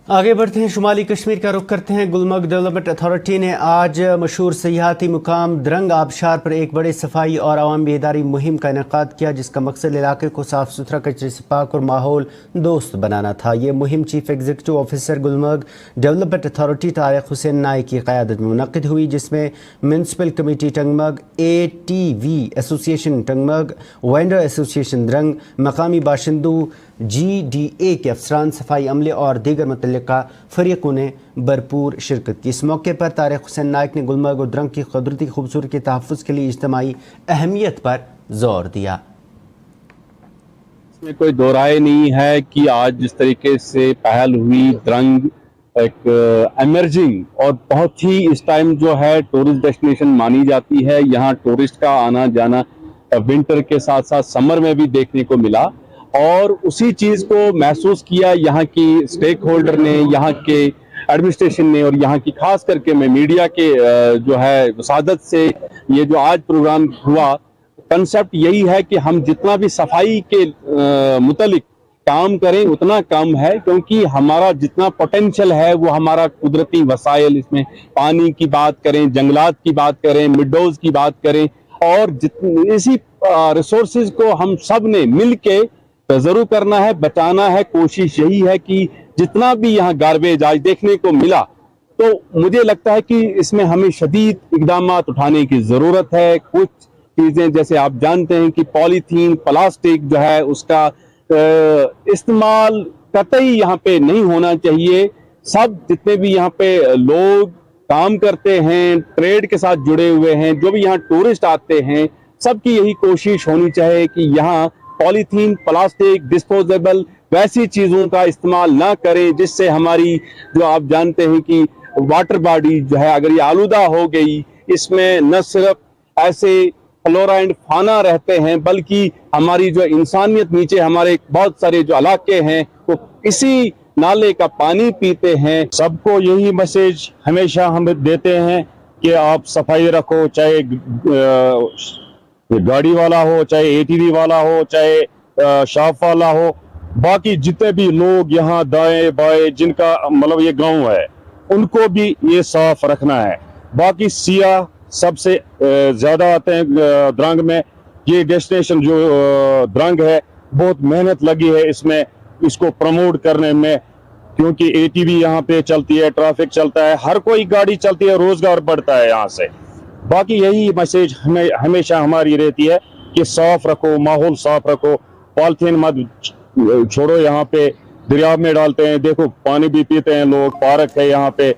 आगे बढ़ते हैं, शुमाली कश्मीर का रुख करते हैं। गुलमर्ग डेवलपमेंट अथॉरिटी ने आज मशहूर सियाहती मुकाम द्रंग आबशार पर एक बड़े सफाई और अवामी बेदारी मुहिम का इनेकाद किया, जिसका मकसद इलाके को साफ सुथरा, कचरे से पाक और माहौल दोस्त बनाना था। ये मुहिम chief executive officer Gulmarg development authority Tariq Hussain नाई की क़यादत में मुनक़िद हुई, जिसमें municipal committee Tangmarg, ATV association Tangmarg, vendor association Drang, मकामी बाशिंदों, GDA के अफसरान, सफाई अमले और दीगर मुतल्लिका फरीकों ने भरपूर शिरकत की। इस मौके पर तारिक हुसैन नाइक ने गुलमर्ग और द्रंग की कुदरती खूबसूरती के तहफ़्फ़ुज़ के लिए इज्तिमाई अहमियत पर जोर दिया। इसमें कोई दो राय नहीं है कि आज जिस तरीके से पहल हुई, द्रंग एक एमर्जिंग और बहुत ही इस टाइम जो है टूरिस्ट डेस्टिनेशन मानी जाती है। यहाँ टूरिस्ट का आना जाना विंटर के साथ साथ समर में भी देखने को मिला, और उसी चीज को महसूस किया यहाँ की स्टेक होल्डर ने, यहाँ के एडमिनिस्ट्रेशन ने, और यहाँ की खास करके मैं मीडिया के जो है वसादत से ये जो आज प्रोग्राम हुआ, कंसेप्ट यही है कि हम जितना भी सफाई के मुतालिक काम करें उतना कम है, क्योंकि हमारा जितना पोटेंशियल है वो हमारा कुदरती वसाइल, इसमें पानी की बात करें, जंगलात की बात करें, मिडोज की बात करें, और इसी रिसोर्सेज को हम सब ने मिल के जरूर करना है, बचाना है। कोशिश यही है कि जितना भी यहाँ गार्बेज आज देखने को मिला, तो मुझे लगता है कि इसमें हमें शदीद इकदाम उठाने की जरूरत है। कुछ चीजें जैसे आप जानते हैं कि पॉलीथीन, प्लास्टिक जो है उसका इस्तेमाल कतई यहाँ पे नहीं होना चाहिए। सब जितने भी यहाँ पे लोग काम करते हैं, ट्रेड के साथ जुड़े हुए हैं, जो भी यहाँ टूरिस्ट आते हैं, सबकी यही कोशिश होनी चाहिए कि यहाँ पॉलीथीन, प्लास्टिक, डिस्पोजेबल वैसी चीजों का इस्तेमाल ना करें, जिससे हमारी जो आप जानते हैं कि वाटर बॉडी जो है अगर ये आलूदा हो गई, इसमें न सिर्फ ऐसे फ्लोरा एंड फाना रहते हैं, बल्कि हमारी जो इंसानियत नीचे हमारे बहुत सारे जो इलाके हैं वो इसी नाले का पानी पीते हैं। सबको यही मैसेज हमेशा हम देते हैं कि आप सफाई रखो, चाहे गाड़ी वाला हो, चाहे ATV वाला हो, चाहे शॉप वाला हो, बाकी जितने भी लोग यहाँ दाएं बाएं जिनका मतलब ये गांव है, उनको भी ये साफ रखना है। बाकी सियाह सबसे ज्यादा आते हैं द्रंग में। ये डेस्टिनेशन जो द्रंग है, बहुत मेहनत लगी है इसमें, इसको प्रमोट करने में, क्योंकि ATV यहाँ पे चलती है, ट्रैफिक चलता है, हर कोई गाड़ी चलती है, रोजगार बढ़ता है यहाँ से। बाकी यही मैसेज हमें हमेशा हमारी रहती है कि साफ रखो, माहौल साफ रखो, पॉलिथीन मत छोड़ो। यहाँ पे दरिया में डालते हैं, देखो पानी भी पीते हैं लोग, पार्क है यहाँ पे,